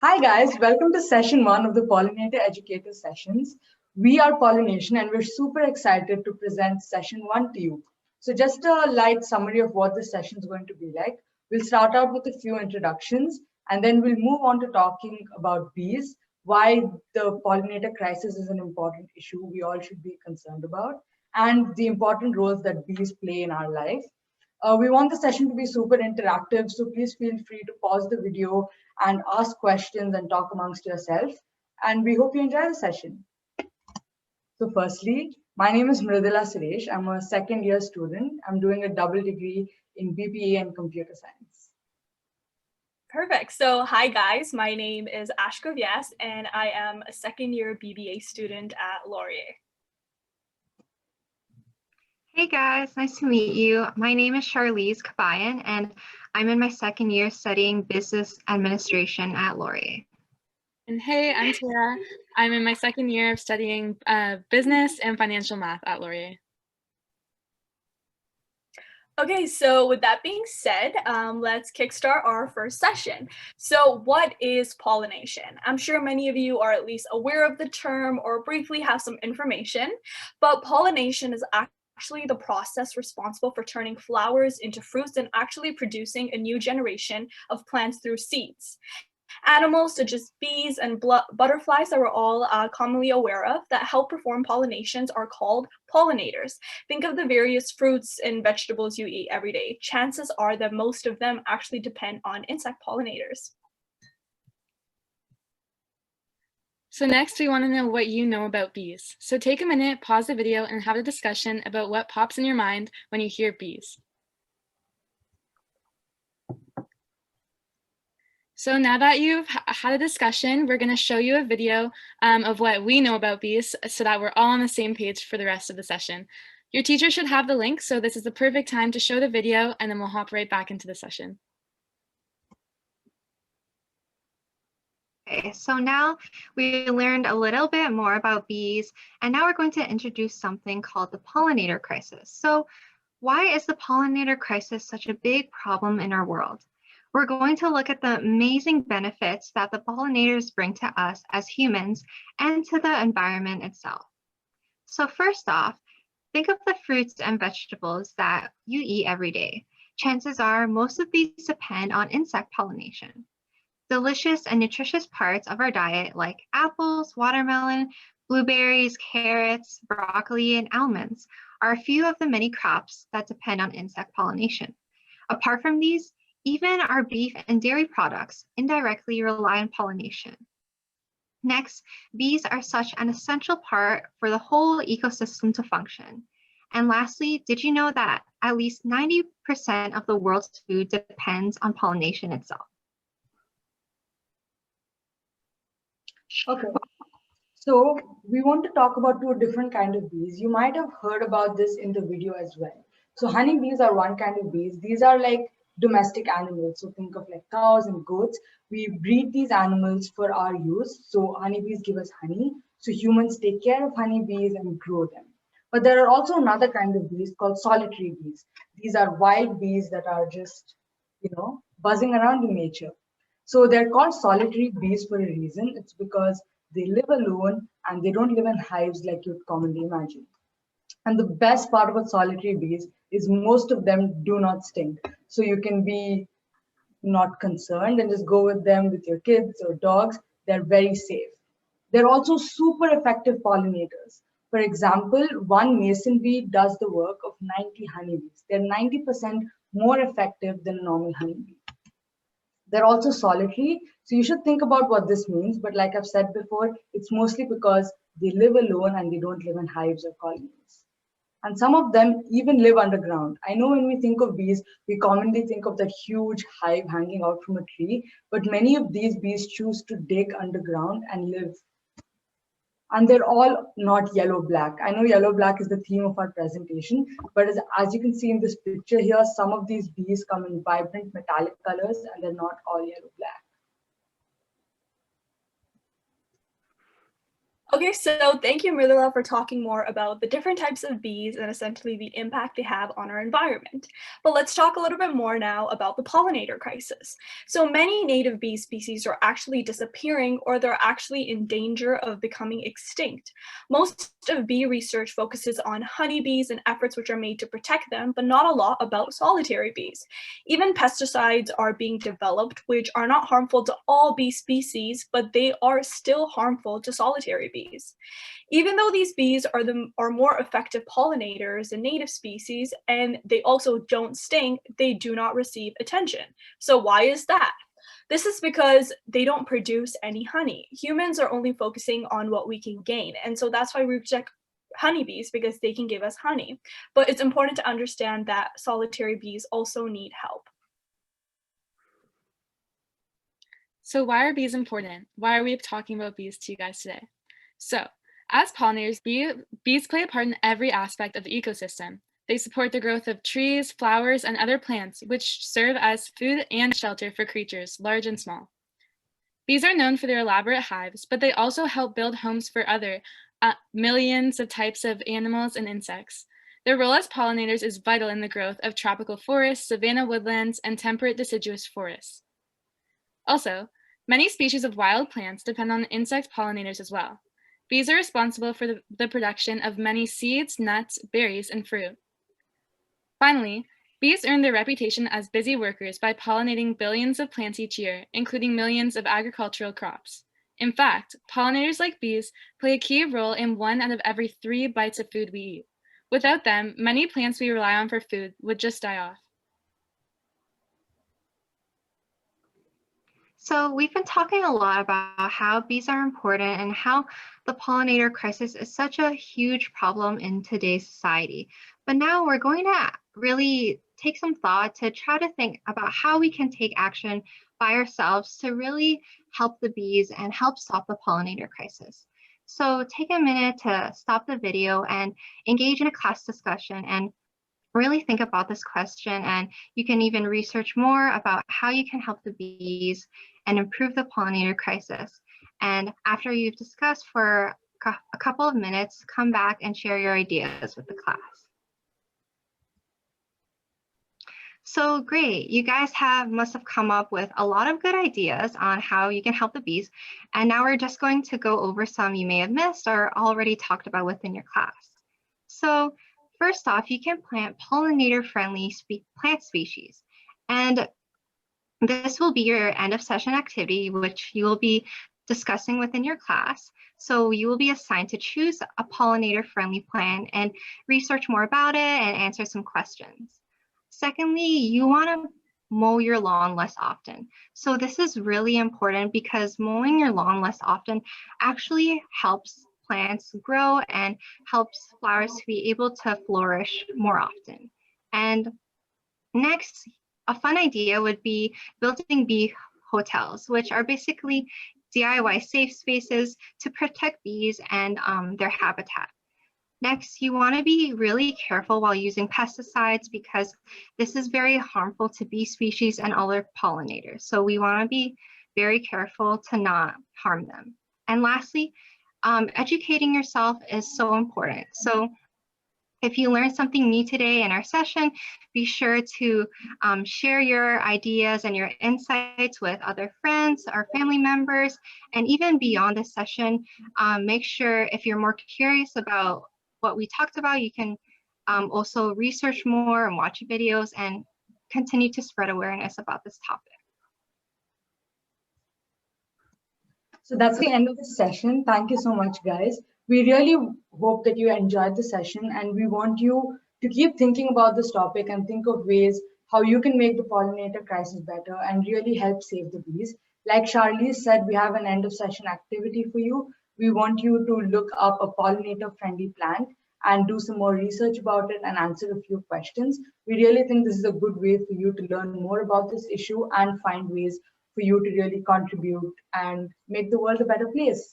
Hi guys, welcome to session 1 of the Pollinator Educator Sessions. We are Pollination and we're super excited to present session 1 to you. So just a light summary of what this session is going to be like. We'll start out with a few introductions and then we'll move on to talking about bees, why the pollinator crisis is an important issue we all should be concerned about, and the important roles that bees play in our life. We want the session to be super interactive, so please feel free to pause the video and ask questions and talk amongst yourself. And we hope you enjoy the session. So firstly, my name is Mridula Suresh. I'm a second year student. I'm doing a double degree in BPA and computer science. Perfect. So hi guys, my name is Ashka Vyas and I am a second year BBA student at Laurier. Hey guys, nice to meet you. My name is Charlize Kabayan and I'm in my second year studying business administration at Laurier. And hey, I'm Tara. I'm in my second year of studying business and financial math at Laurier. Okay, so with that being said, let's kickstart our first session. So what is pollination? I'm sure many of you are at least aware of the term or briefly have some information, but pollination is actually the process responsible for turning flowers into fruits and actually producing a new generation of plants through seeds. Animals such as bees and butterflies that we're all commonly aware of that help perform pollinations are called pollinators. Think of the various fruits and vegetables you eat every day. Chances are that most of them actually depend on insect pollinators. So next, we want to know what you know about bees. So take a minute, pause the video, and have a discussion about what pops in your mind when you hear bees. So now that you've had a discussion, we're going to show you a video of what we know about bees so that we're all on the same page for the rest of the session. Your teacher should have the link, so this is the perfect time to show the video, and then we'll hop right back into the session. Okay, so now we learned a little bit more about bees, and now we're going to introduce something called the pollinator crisis. So why is the pollinator crisis such a big problem in our world? We're going to look at the amazing benefits that the pollinators bring to us as humans and to the environment itself. So first off, think of the fruits and vegetables that you eat every day. Chances are most of these depend on insect pollination. Delicious and nutritious parts of our diet like apples, watermelon, blueberries, carrots, broccoli, and almonds are a few of the many crops that depend on insect pollination. Apart from these, even our beef and dairy products indirectly rely on pollination. Next, bees are such an essential part for the whole ecosystem to function. And lastly, did you know that at least 90% of the world's food depends on pollination itself? Okay, so we want to talk about two different kinds of bees. You might have heard about this in the video as well. So honeybees are one kind of bees. These are like domestic animals. So think of like cows and goats. We breed these animals for our use. So honeybees give us honey. So humans take care of honeybees and grow them. But there are also another kind of bees called solitary bees. These are wild bees that are just, buzzing around in nature. So they're called solitary bees for a reason. It's because they live alone and they don't live in hives like you'd commonly imagine. And the best part about solitary bees is most of them do not sting. So you can be not concerned and just go with them with your kids or dogs. They're very safe. They're also super effective pollinators. For example, one mason bee does the work of 90 honeybees. They're 90% more effective than a normal honeybee. They're also solitary, so you should think about what this means. But like I've said before, it's mostly because they live alone and they don't live in hives or colonies. And some of them even live underground. I know when we think of bees, we commonly think of that huge hive hanging out from a tree, but many of these bees choose to dig underground and live. And they're all not yellow-black. I know yellow-black is the theme of our presentation, but as you can see in this picture here, some of these bees come in vibrant metallic colors and they're not all yellow-black. Okay, so thank you, Mridula, for talking more about the different types of bees and essentially the impact they have on our environment. But let's talk a little bit more now about the pollinator crisis. So many native bee species are actually disappearing or they're actually in danger of becoming extinct. Most of bee research focuses on honeybees and efforts which are made to protect them, but not a lot about solitary bees. Even pesticides are being developed which are not harmful to all bee species, but they are still harmful to solitary bees. Even though these bees are more effective pollinators than native species, and they also don't sting, they do not receive attention. So why is that? This is because they don't produce any honey. Humans are only focusing on what we can gain, and so that's why we reject honeybees, because they can give us honey. But it's important to understand that solitary bees also need help. So why are bees important? Why are we talking about bees to you guys today? So, as pollinators, bees play a part in every aspect of the ecosystem. They support the growth of trees, flowers, and other plants, which serve as food and shelter for creatures, large and small. Bees are known for their elaborate hives, but they also help build homes for other millions of types of animals and insects. Their role as pollinators is vital in the growth of tropical forests, savanna woodlands, and temperate deciduous forests. Also, many species of wild plants depend on insect pollinators as well. Bees are responsible for the production of many seeds, nuts, berries, and fruit. Finally, bees earn their reputation as busy workers by pollinating billions of plants each year, including millions of agricultural crops. In fact, pollinators like bees play a key role in 1 out of every 3 bites of food we eat. Without them, many plants we rely on for food would just die off. So we've been talking a lot about how bees are important and how the pollinator crisis is such a huge problem in today's society. But now we're going to really take some thought to try to think about how we can take action by ourselves to really help the bees and help stop the pollinator crisis. So take a minute to stop the video and engage in a class discussion and really think about this question, and you can even research more about how you can help the bees and improve the pollinator crisis. And after you've discussed for a couple of minutes, come back and share your ideas with the class. So great, you guys must have come up with a lot of good ideas on how you can help the bees. And now we're just going to go over some you may have missed or already talked about within your class. So first off, you can plant pollinator-friendly plant species. And this will be your end of session activity, which you will be discussing within your class. So you will be assigned to choose a pollinator-friendly plant and research more about it and answer some questions. Secondly, you want to mow your lawn less often. So this is really important because mowing your lawn less often actually helps plants grow and helps flowers to be able to flourish more often. And next, a fun idea would be building bee hotels, which are basically DIY safe spaces to protect bees and their habitat. Next, you want to be really careful while using pesticides because this is very harmful to bee species and other pollinators. So we want to be very careful to not harm them. And lastly, educating yourself is so important. So if you learned something new today in our session, be sure to share your ideas and your insights with other friends or family members. And even beyond this session, make sure if you're more curious about what we talked about, you can also research more and watch videos and continue to spread awareness about this topic. So that's the end of the session. Thank you so much, guys. We really hope that you enjoyed the session, and we want you to keep thinking about this topic and think of ways how you can make the pollinator crisis better and really help save the bees. Like Charlize said, we have an end of session activity for you. We want you to look up a pollinator friendly plant and do some more research about it and answer a few questions. We really think this is a good way for you to learn more about this issue and find ways for you to really contribute and make the world a better place.